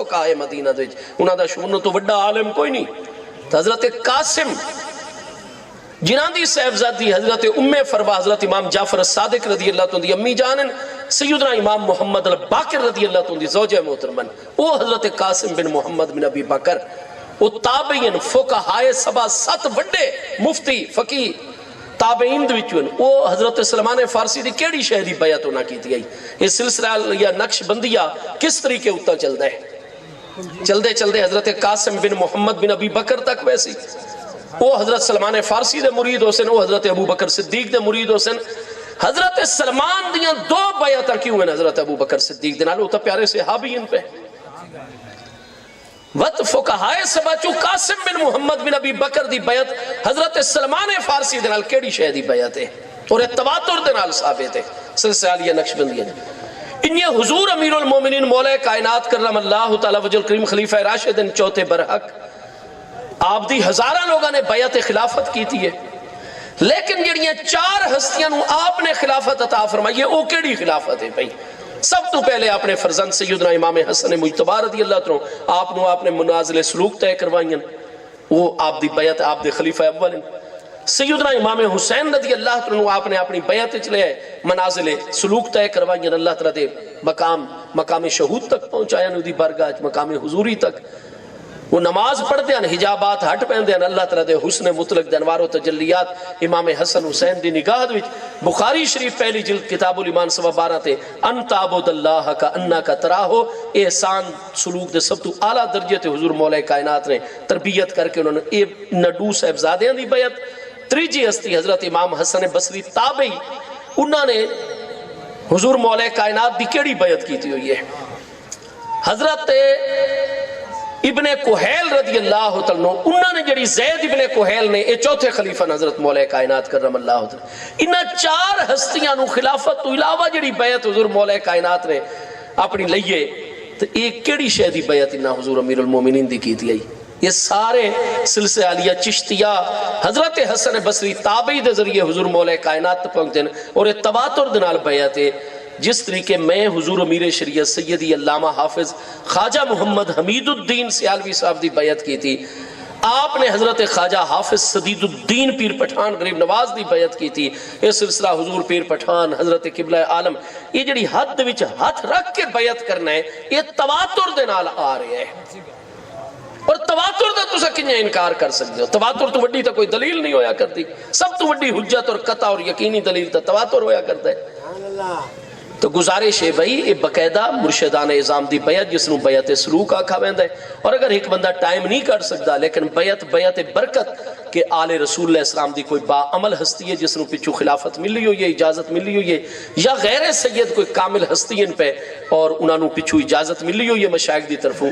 فقہائے مدینہ دے انہاں دا شمول تو وڈا عالم کوئی نہیں. حضرت قاسم جنہاں دی صاحبزادی حضرت ام فروا حضرت امام جعفر الصادق رضی اللہ عنہ دی امی جانن سیدنا امام محمد الباقر رضی اللہ عنہ دی زوجہ محترمن او حضرت قاسم بن محمد بن ابی بکر او تابعین فقہائے سبا 7 وڈے مفتی فقی تابعین دے وچوں او حضرت سلمان فارسی دی کیڑی شے دی بیعت انہاں کیتی آئی. یہ سلسلہ یا نقش بندیہ کس طریقے اتا چلدا ہے چلدے چلدے حضرت قاسم بن محمد بن ابی بکر تک ویسی وہ حضرت سلمان فارسی دے مرید حسن وہ حضرت ابو بکر صدیق دے مرید حسن. حضرت سلمان دیاں 2 بیعتاں کیوں ہیں حضرت ابو بکر صدیق دے نال وہ تو پیارے صحابی ان پہ وقت فقہائے سبا چو قاسم بن محمد بن ابی بکر دی بیعت حضرت سلمان فارسی دے نال کیڑی شے دی بیعت ہے اور تواتر دے نال ثابت ہے. سلسلہ علیہ نقش بندیہ انہیں حضور امیر المومنین مولا کائنات کرم اللہ تعالی وجل کریم خلیفہ راشد چوتھے برحق آپ دی ہزارہ لوگوں نے بیعت خلافت کی تھی ہے لیکن جڑیاں 4 ہستیاں نو آپ نے خلافت عطا فرمائی ہے او کیڑی خلافت ہے بھائی. سب تو پہلے آپ نے فرزند سیدنا امام حسن مجتبی رضی اللہ عنہ آپ نے منازل سلوک طے کروائیں وہ آپ دی بیعت آپ دے خلیفہ اول ہیں. سیدنا امام حسین رضی اللہ عنہ آپ نے اپنی بیعت چلے منازل سلوک طے کروائیں اللہ تعالیٰ دے مقام شہود تک پہنچایا نو دی بارگاہ مقام حضوری تک. وہ نماز پڑھ دیں حجابات ہٹ پہن دیں اللہ تعالیٰ دے حسن مطلق دے انوار و تجلیات امام حسن حسین دی نگاہ دوچ بخاری شریف پہلی جلد کتاب الایمان 12 تے انت عبد اللہ کا انہ کا تراہو احسان سلوک دے سب تو اعلیٰ درجے تے حضور مولا کائنات نے تربیت کر کے انہوں نے نڈو صاحبزادیاں دی بیعت. تریجی ہستی حضرت امام حسن بصری تابعی انہوں نے حضور مولا کائنات دی کیڑی بیعت کی تھی ہوئی ہے. حضرت ابن کوہیل رضی اللہ عنہ انہوں نے جڑی زید ابن کوہیل نے اے چوتھے خلیفہ حضرت مولا کائنات کرم اللہ عنہ انہاں 4 ہستیاں نو خلافت تو علاوہ جڑی بیعت حضور مولا کائنات نے اپنی لئیے تو ایک کیڑی شے دی بیعت انہاں حضور امیر المومنین دی کی تھی آئی. یہ سارے سلسلہ علیہ چشتیہ حضرت حسن بصری تابعی دے ذریعے حضور مولا کائنات پہنچتے ہیں اور یہ تواتر دنال بیعت ہے. جس طریقے میں حضور امیر شریعت سیدی علامہ حافظ خواجہ محمد حمید الدین سیالوی صاحب دی بیعت کی تھی آپ نے حضرت خواجہ حافظ سدید الدین پیر پٹھان غریب نواز دی بیعت کی تھی. یہ سلسلہ حضور پیر پٹھان حضرت قبلہ عالم یہ جڑی حد وچ ہاتھ رکھ کے بیعت کرنا ہے یہ تواتر دے نال آ رہے ہیں اور تواتر دا تسا کنیا انکار کر سکتے ہو. تواتر تو وڈی تا کوئی دلیل نہیں ہویا کرتی. سب تو وڈی حجت اور قطع اور یقینی دلیل تا تواتر ہویا کرتا ہے. تو گزارش ہے بھائی یہ باقاعدہ مرشدان اعظام دی بیعت جس نو بیعت سلوک آکھا ویندا ہے. اور اگر ایک بندہ ٹائم نہیں کر سکتا لیکن بیعت برکت کہ آل رسول اللہ السلام دی کوئی با عمل ہستی ہے جس نو پچھو خلافت ملی ہوئی ہے اجازت ملی ہوئی ہے یا غیر سید کوئی کامل ہستی ان پہ اور انہوں نے پچھو اجازت ملی ہوئی ہے مشائخ دی طرفوں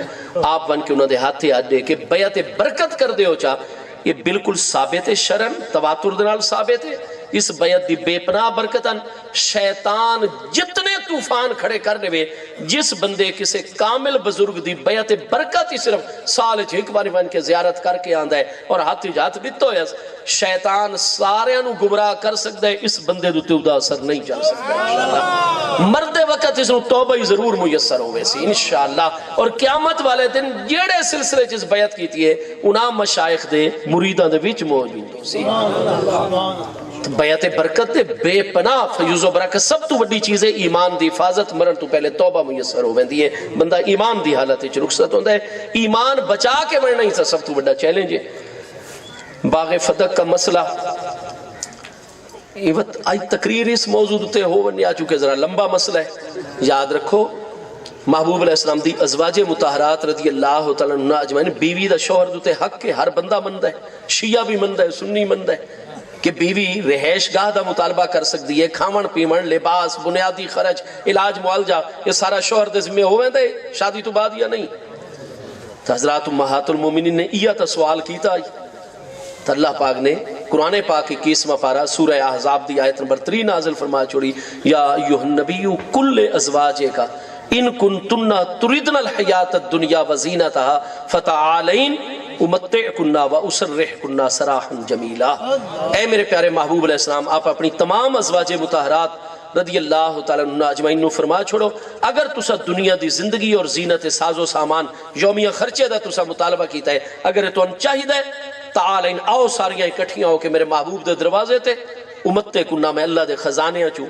آپ بن کے انہوں نے ہاتھے ہاتھ دے کہ بیعت برکت کر دے ہو چاہ یہ بالکل ثابت ہے شرعن تواتر دنال ثابت ہے. اس بیعت دی بے پناہ برکتاً شیطان جتنے طوفان کھڑے کرنے میں جس بندے کسے کامل بزرگ دی بیعت برکت ہی صرف سال ایک بار بن کے زیارت کر کے آندہ ہے اور ہاتھ جات دیتو ہے شیطان سارے انو گمراہ کر سکتا ہے اس بندے دو تیودہ اثر نہیں چل سکتا. مرد وقت اس نو توبہ ہی ضرور میسر ہوئے سی انشاءاللہ. اور قیامت والے دن جیڑے سلسلے جس بیعت کی تھی ہے انہاں مشائخ دے مریدان دے وچ موجود ہو سی. بیعت برکت دے بے پناہ فیوز و برکت سب تو وڈی چیز ہے ایمان دی حفاظت. مرن تو پہلے توبہ میسر ہو ویندی ہے بندہ ایمان دی حالت وچ رخصت ہوندا ہے. ایمان بچا کے مرنا ہی سب تو بڑا چیلنج ہے. باغ فتق کا مسئلہ آج تقریر اس موضوع تے ہو ونی آ چکے ذرا لمبا مسئلہ ہے. یاد رکھو محبوب علیہ السلام دی ازواج مطہرات رضی اللہ تعالیٰ عنہ اجمعین بیوی دا شوہر دوتے حق کے ہر بندہ مندہ ہے. شیعہ بھی مندہ ہے سنی مندہ ہے کہ بیوی رہائش گاہ دا مطالبہ کر سکتی ہے. کھاون پیمن لباس بنیادی خرچ علاج معالجہ یہ سارا شوہر دے ذمہ ہوئے دے شادی تو بعد یا نہیں. تو حضرات امہات المومنین نے یہ تا سوال کیتا تو اللہ پاک نے قرآن پاک 21واں پارہ سورہ احزاب دی آیت نمبر 3 نازل فرما چھوڑی یا ایھا النبی کل ازواجک ان کنتن تردن الحیات الدنیا وزینتها فتعالین امتعکن و اسرحکن سراحا جمیلا. اے میرے پیارے محبوب علیہ السلام آپ اپنی تمام ازواج مطہرات رضی اللہ تعالیٰ عنہ اجمعین نو فرما چھوڑو اگر تسا دنیا دی زندگی اور زینت ساز و سامان یومیہ خرچے دا تسا مطالبہ کیتا ہے اگر تو ان چاہید ہے تعالین آؤ ساریاں اکٹھیاں ہو کہ میرے محبوب دے دروازے تے امت کنہ میں اللہ دے خزانے چوں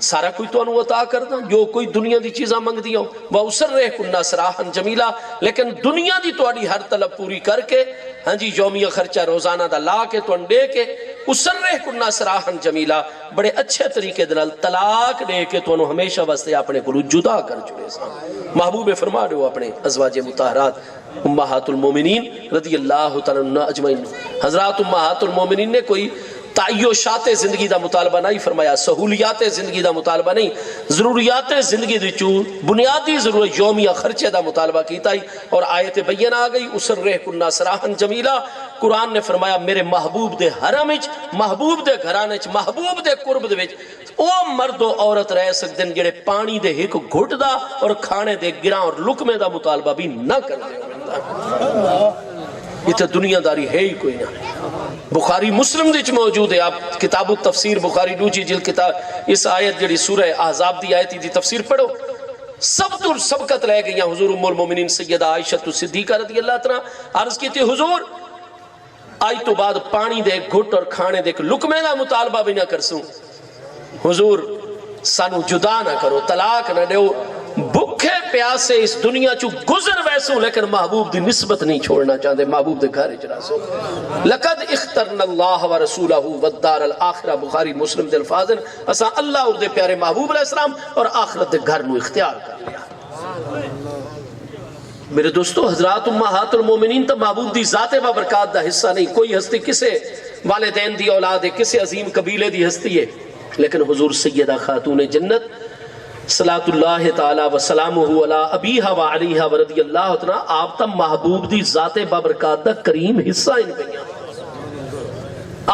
سارا کوئی تو انہوں عطا کر دیں جو کوئی دنیا دی چیزاں منگ دیا وہ اسر رہ کنہ سراحن جمیلہ لیکن دنیا دی توڑی ہر طلب پوری کر کے ہاں جی یومیہ خرچہ روزانہ دا لا کے تو انڈے کے اسر رہ کنہ سراحن جمیلہ بڑے اچھے طریقے دلال طلاق دے کے تو انہوں ہمیشہ واسطے اپنے کو جدا کر چڑے ساں محبوب فرما دو اپنے ازواج مطہرات امہات المومنین رضی اللہ تعالیٰ عنہ اجمعین حضرات امہات المومنین نے کوئی تعیشات زندگی دا مطالبہ نہیں فرمایا سہولیات زندگی دا مطالبہ نہیں ضروریات زندگی دی چون بنیادی ضرورت یومیہ خرچے دا مطالبہ کیتا ہی اور آیت بینہ آ گئی اسر رہ کنہ سراحن جمیلہ قرآن نے فرمایا میرے محبوب دے حرم وچ محبوب دے گھرانے وچ محبوب دے قرب دے وچ او مرد و عورت رہ سکتے ہیں جڑے پانی دے ایک گھٹ دا اور کھانے دے گراں اور لقمے دا مطالبہ بھی نہ کر دے یہ تو دنیا داری ہے ہی کوئی نہ بخاری مسلم دیچ موجود ہے آپ کتاب التفسیر بخاری دوجی جلد کتاب اس آیت جڑی سورہ احزاب دی آیت دی تفسیر پڑھو سب تر سبقت لے گئی حضور ام المومنین سیدہ عائشہ صدیقہ رضی اللہ تعالیٰ عرض کی تھی حضور آئی تو بعد پانی دے گھٹ اور کھانے دے لقمے دا مطالبہ بھی نہ کرسوں حضور سانو جدا نہ کرو طلاق نہ دیو بھکھے پیاسے اس دنیا چو گزر ویسوں لیکن محبوب دی نسبت نہیں چھوڑنا چاہتے محبوب دے گھر اجرا سو لقد اخترنا اللہ و رسولہ والدار الاخرہ بخاری مسلم دے الفاظ اسا اللہ اور دے پیارے محبوب علیہ السلام اور آخرت دے گھر نو اختیار کر لیا میرے دوستو حضرات امہات المومنین تا محبوب دی ذات بابرکات دا حصہ نہیں کوئی ہستی کسے والدین دی اولاد ہے کسے عظیم قبیلے دی ہستی ہے لیکن حضور سیدہ خاتون جنت صلاۃ اللہ تعالی و سلامہ علی ابیہا و علیہا و رضی اللہ عنہ آپ تا محبوب دی ذات بابرکات دا کریم حصہ ان پہیاں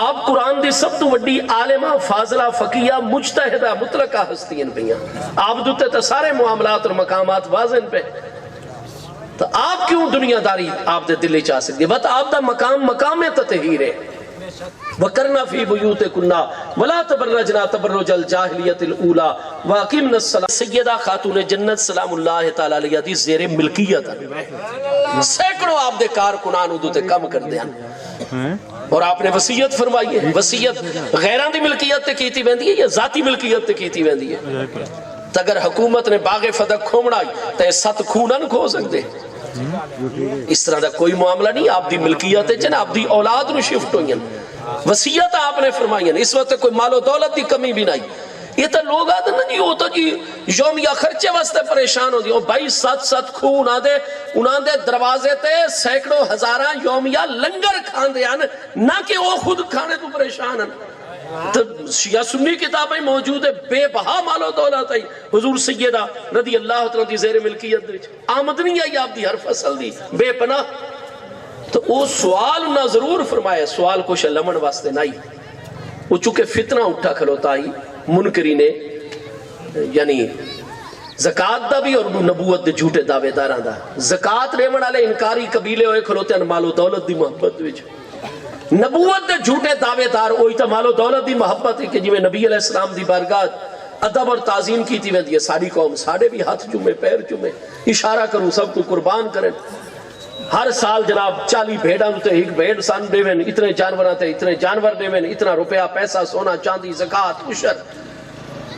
آپ قرآن دی سب تو وڈی عالمہ فاضلہ فقیہ مجتہدہ مطلقہ ہستی ان پہیاں آپ دوتے تا سارے معاملات اور مقامات واضح ان پہ تو آپ کیوں دنیا داری آپ دے دلی چاہ سکتے بات آپ دا مقام تطہیر ہے وَقَرْنَا فِي بُيُوتِكُنَّا وَلَا تَبَرَّجْنَا تَبَرُّجَ الْجَاهِلِيَّةِ الْأُولَى وَأَقِمْنَا الصَّلَاةَ سیدہ خاتون جنت سلام اللہ تعالیٰ علیہ دی زیر ملکیت سینکڑوں آپ دے کارکنان ادو تے کم کر دیں اور آپ نے وصیت فرمائی ہے وصیت غیران دی ملکیت تے کیتی ویندی ہے یا ذاتی ملکیت تے کیتی ویندی ہے اگر حکومت نے باغ فدق کھومڑائی تے 7 خونن کھو سکتے اس طرح دا کوئی معاملہ نہیں آپ دی ملکیت ہے جن آپ دی اولاد نو شفٹ ہوئی وصیت آپ نے فرمائی اس وقت کوئی مال و دولت دی کمی بھی نہیں یہ تو لوگ آتے نا جی وہ تو جی یومیہ خرچے واسطے پریشان ہو دی بھائی 7 خون انہاں دے دروازے تے سینکڑوں ہزاراں یومیہ لنگر کھان دے نہ کہ وہ خود کھانے تو پریشان ہیں تو شیعہ سنی کتابیں موجود ہے بے بہا مال و دولت ہے حضور سیدہ رضی اللہ تعالیٰ دی زیر ملکیت دی آمدنی آئی آپ دی ہر فصل دی بے پناہ تو وہ سوال نہ ضرور فرمائے سوال کو شلمن واسطے نہیں وہ چونکہ فتنہ اٹھا کھلوتا ہی منکری نے یعنی زکاة دا بھی اور نبوت دے جھوٹے دعوے داران دا زکاة لیمن والے انکاری قبیلے ہوئے کھلوتے ہیں مال و دولت دی محبت وچ نبوت دے جھوٹے دعوے دار ہوئی تا مال و دولت دی محبت ہے کہ جی میں نبی علیہ السلام دی بارگاہ ادب اور تعظیم کی تھی ویندی ہے ساری قوم ساڑھے بھی ہاتھ چومے پیر چومے اشارہ کروں سب کو قربان کریں ہر سال جناب 40 بھیڑاں تے ایک بھیڑ سان دے وین اتنے جانوراں تے اتنے جانور دے وین اتنا روپیہ پیسہ سونا چاندی زکاة عشر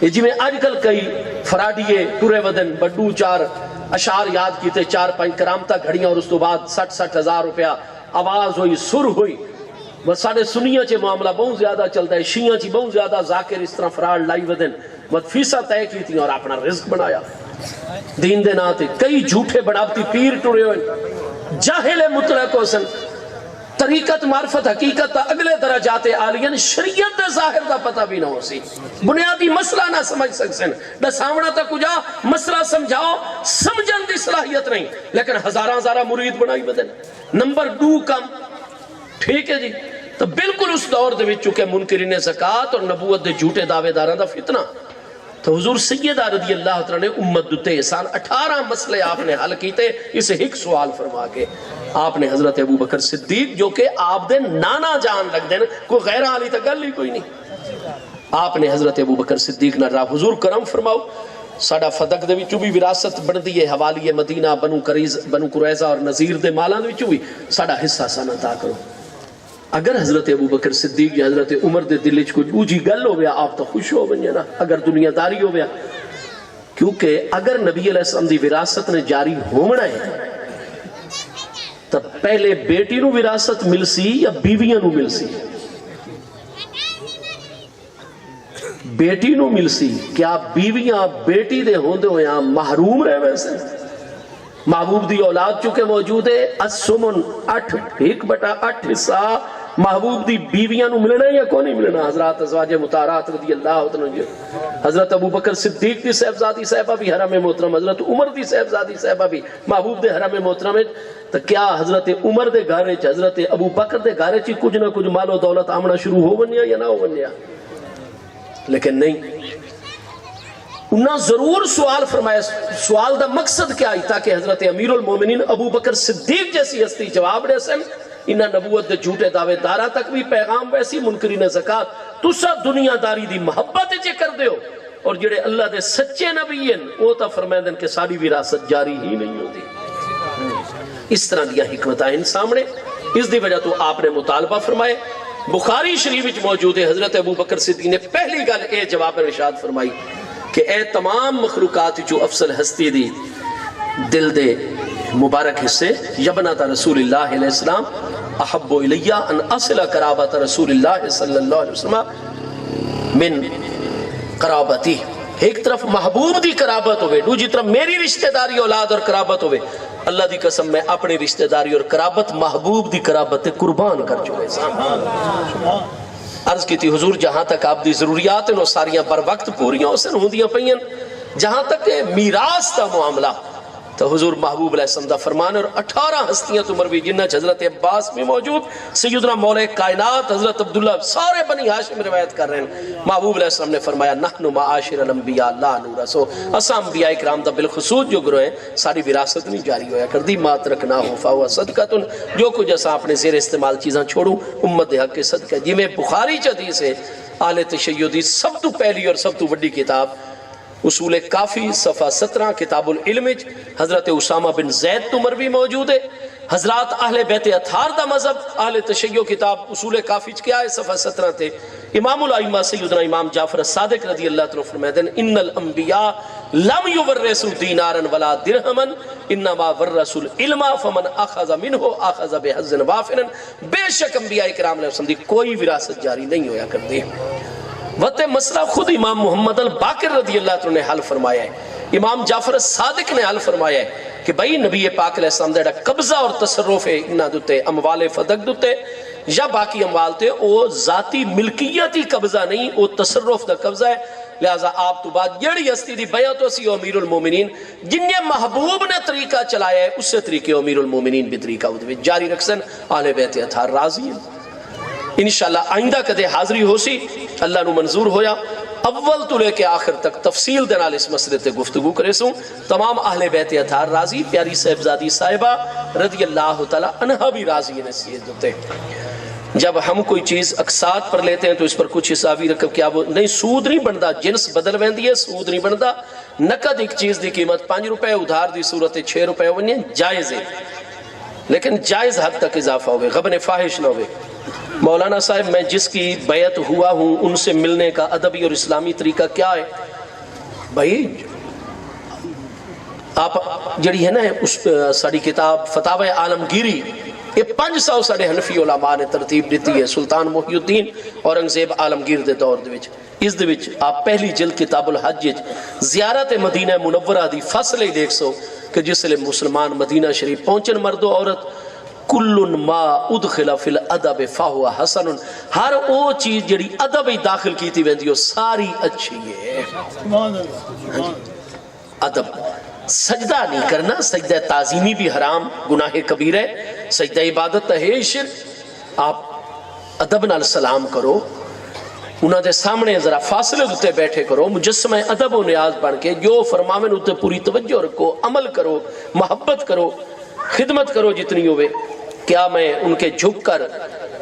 یہ جی میں آج کل کئی فراڈیے پورے ودن بڑو 4 اشعار یاد کیتے 4-5 کرامتہ گھڑیاں اور اس تو بعد 60 ہزار روپیہ آواز ہوئی سر ہوئی بس ساڑھے سنیاں چے معاملہ بہت زیادہ چلتا ہے شیعہ چی بہت زیادہ ذاکر اس طرح فراڈ لائی ودن بس فیصہ طے کی تھی اور اپنا رزق بنایا دین دے ناتے کئی جھوٹے بڑھاپتی پیر ٹوڑے ہوئے جاہل مطلق ہوسن طریقت معرفت حقیقت اگلے درجات عالیاں شریعت دے ظاہر دا پتہ بھی نہ ہو سی بنیادی مسئلہ نہ سمجھ سکسن نہ سامنا تا کجا مسئلہ سمجھاؤ سمجھن دی صلاحیت نہیں لیکن ہزارہ مرید بنائی بدن نمبر 2 کم ٹھیک ہے جی تو بالکل اس دور دے وچ چکے منکرین زکاة اور نبوت دے جھوٹے دعوے داراں دا فتنہ تو حضور سیدہ رضی اللہ تعالیٰ نے امت دتے سال 18 مسئلے آپ نے حل کیتے اسے ایک سوال فرما کے آپ نے حضرت ابو بکر صدیق جو کہ آپ دے نانا جان لگ دیں کوئی غیر عالی تا گل ہی کوئی نہیں آپ نے حضرت ابو بکر صدیق نہ راہ حضور کرم فرماؤ ساڈا فدق دے وچوں بھی وراثت بندی ہے حوالی مدینہ بنو قریظہ اور نذیر دے مالاں دے وچوں بھی ساڈا حصہ سان عطا کرو. اگر حضرت ابو بکر صدیق یا حضرت عمر دے دل وچ کوئی بوجھی گل ہویا آپ تو خوش ہو ونجے نا اگر دنیا داری ہویا, کیونکہ اگر نبی علیہ السلام دی وراثت نے جاری ہونا ہے تو پہلے بیٹی نو وراثت مل سی یا بیویاں نو مل سی؟ بیٹی نو مل سی. کیا بیویاں بیٹی دے ہوندے ہویاں محروم رہے ویسے؟ محبوب دی اولاد چکے موجود ہے السمن 8/8 حصہ محبوب دی بیویاں نو ملنا یا کو نہیں ملنا؟ حضرات ازواج مطہرات رضی اللہ عنہ, حضرت ابو بکر صدیق دی صاحبزادی صاحبہ بھی حرم محترم, حضرت عمر دی صاحبزادی صاحبہ بھی محبوب دے حرم محترم. تو کیا حضرت عمر دے گھر وچ حضرت ابو بکر دے گھر وچ کچھ نہ کچھ مال و دولت آمنا شروع ہو ونیا یا نہ ہو ونیا؟ لیکن نہیں, انہاں ضرور سوال فرمایا. سوال دا مقصد کیا ہے؟ تاکہ حضرت امیر المومنین ابو بکر صدیق جیسی ہستی جواب دے سن. انہاں نبوت دے جھوٹے دعوے دارہ تک بھی پیغام ویسی منکرین زکات تسا دنیا داری دی محبت چے کر دیو, اور جڑے اللہ دے سچے نبی ہیں وہ تا فرمائیں کہ ساری وراثت جاری ہی نہیں ہوتی. اس طرح دیا حکمتیں ان سامنے. اس دی وجہ تو آپ نے مطالبہ فرمائے. بخاری شریف وچ موجود ہے حضرت ابو بکر صدیق نے پہلی گل اے جواب ارشاد فرمائی کہ اے تمام مخلوقات جو افضل ہستی دی دل دے مبارک حصے یبنات رسول اللہ علیہ السلام احب الیہ ان اصل قرابت رسول اللہ صلی اللہ علیہ وسلم من قرابتی. ایک طرف محبوب دی قرابت ہوئے, دوسری طرف میری رشتہ داری اولاد اور قرابت ہوئے. اللہ دی قسم میں اپنی رشتہ داری اور قرابت محبوب دی قرابت قربان کر چکے. عرض کی تھی حضور جہاں تک آپ دی ضروریات ہیں وہ ساریاں بر وقت پوریاں اسے ہوندیاں پئیں. جہاں تک میراث دا معاملہ تو حضور محبوب علیہ السلام دا فرمان, اور 18 ہستیاں تمر بھی جنہ حضرت عباس میں موجود, سیدنا مولا کائنات حضرت عبداللہ, سارے بنی ہاشم روایت کر رہے ہیں. محبوب علیہ السلام نے فرمایا نحن معاشر الانبیاء لا نورث, اساں انبیاء کرام دا بالخصوص جو گروہ ہیں ساری وراثت نہیں جاری ہویا کر دی. ما ترکنا ہو فہو صدقۃ, جو کچھ اساں اپنے زیر استعمال چیزاں چھوڑوں امت دے حق کے صدقہ. جی میں بخاری چ حدیث ہے اہل تشیع سب تو پہلی اور سب تو بڑی کتاب اصول کافی صفحہ 17 کتاب العلم حضرت اسامہ بن زید تمر بھی موجود ہے. حضرات اہل بیت اطہار دا مذہب اہل تشیع کتاب اصول کافی کیا ہے صفحہ 17 تے امام الائمہ سیدنا امام جعفر الصادق رضی اللہ عنہ فرماتے ہیں ان الانبیاء لم یورثوا دینارا ولا درہما انما ورثوا العلم فمن اخذ منه اخذ بحظ وافر. بے شک انبیاء کرام علیہ السلام دی کوئی وراثت جاری نہیں ہویا کرتی. وقت مسئلہ خود امام محمد الباقر رضی اللہ عنہ نے حل فرمایا ہے, امام جعفر صادق نے حل فرمایا ہے کہ بھئی نبی پاک علیہ السلام دا قبضہ اور تصرف ہے انہاں دوتے اموال فدق دوتے یا باقی اموال تے او ذاتی ملکیتی قبضہ نہیں, او تصرف دا قبضہ ہے. لہذا آپ تو بعد جڑی ہستی دی بیعت ہو سی امیر المومنین جنہیں محبوب نے طریقہ چلایا ہے اس سے طریقے امیر المومنین بھی طریقہ جاری رکھسن. اہل بیت اطہار راضی ہیں. انشاءاللہ آئندہ کدے حاضری ہو سی اللہ نو منظور ہویا اول تو لے کے آخر تک تفصیل دے نال اس مسئلے تے گفتگو کرے سوں. تمام اہل بیت اطہار راضی, پیاری صاحبزادی صاحبہ رضی اللہ تعالی عنہا بھی راضی ہے نصیحت ہوتے. جب ہم کوئی چیز اقساط پر لیتے ہیں تو اس پر کچھ حسابی رقم کیا وہ نہیں, سود نہیں بنتا, جنس بدل ویندی ہے, سود نہیں بنتا. نقد ایک چیز دی قیمت 5 روپے, ادھار دی صورت 6 روپے ونی جائز ہے, لیکن جائز حد تک اضافہ ہوئے, غبن فاحش نہ ہوئے. مولانا صاحب میں جس کی بیعت ہوا ہوں ان سے ملنے کا ادبی اور اسلامی طریقہ کیا ہے؟ بھائی آپ جڑی ہے نا اس ساری کتاب فتاوی عالمگیری یہ 500 ساڑھے حنفی علماء نے ترتیب دیتی ہے. سلطان محی الدین اورنگزیب عالمگیر دے دور دے وچ اس دے وچ آپ پہلی جلد کتاب الحج زیارت مدینہ منورہ دی فصل ہی دیکھ سو کہ جس لئے مسلمان مدینہ شریف پہنچن مرد و عورت کل ما ادخل فی الادب فہو حسن, ہر او چیز جڑی ادب ہی داخل کی تھی ویندی ساری اچھی ہے. ادب سجدہ نہیں کرنا, سجدہ تعظیمی بھی حرام گناہ کبیر ہے, سجدہ عبادت ہے شرک. آپ ادب نال سلام کرو, انہاں دے سامنے ذرا فاصلے دوتے بیٹھے کرو, مجسمہ ادب و نیاز بن کے جو فرماویں اوتے پوری توجہ رکھو, عمل کرو, محبت کرو, خدمت کرو جتنی ہوئے. کیا میں ان کے جھک کر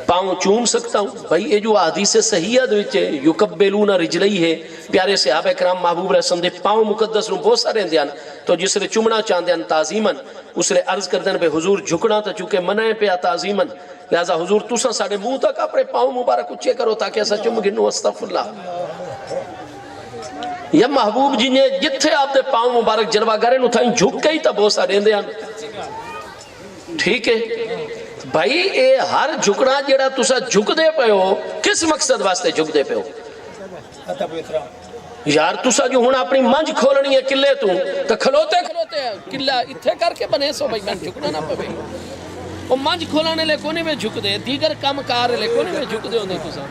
پاؤں چوم سکتا ہوں. بھائی یہ جو حدیث صحیحہ دے وچ یکبلون رجلئی ہے, پیارے صحابہ کرام محبوب علیہ السلام دے پاؤں مقدس نو بہت سارے دیان, تو جس نے چومنا چاہتے ہیں تعظیمن, اس نے عرض کر دین پہ حضور جھکنا تو چونکہ منع پہ تعظیمن, لہذا حضور تساں ساڈے منہ تک اپنے پاؤں مبارک اچے کرو تاکہ اسا چم گنو. استغفر اللہ. یا محبوب جی نے جتھے آپ دے پاؤں مبارک جلوہ گرے نو تھائیں جھک کے ہی تا بہت سارے دیان. ٹھیک ہے بھائی, اے ہر جھکنا جیڑا تسا جھک دے پہ ہو کس مقصد واسطے جھک دے پہ ہو؟ یار تسا جو ہونا اپنی منج کھولنی ہے کلے تو کھلوتے کلہ اتھے کر کے بنے سو بھائی میں جھکنا نہ پہ. وہ منج کھولانے لے کونے میں جھک دے, دیگر کام کار لے کونے میں جھک دے ہوندے تسا.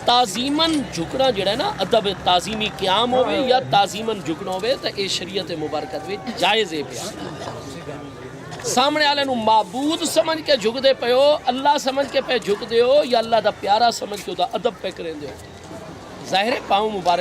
تعظیمن جھکنا جڑا ہے نا, ادب تعظیمی قیام ہوئے یا تعظیمن جھکنا ہوئے تو اے شریعت مبارکت میں جائز ہے پیا. سامنے والے نو معبود سمجھ کے جھک دے پے ہو, اللہ سمجھ کے پہ جھک دے ہو, یا اللہ دا پیارا سمجھ کے دا ادب پہ کریں دے ہو. ظاہر ہے پاؤں مبارک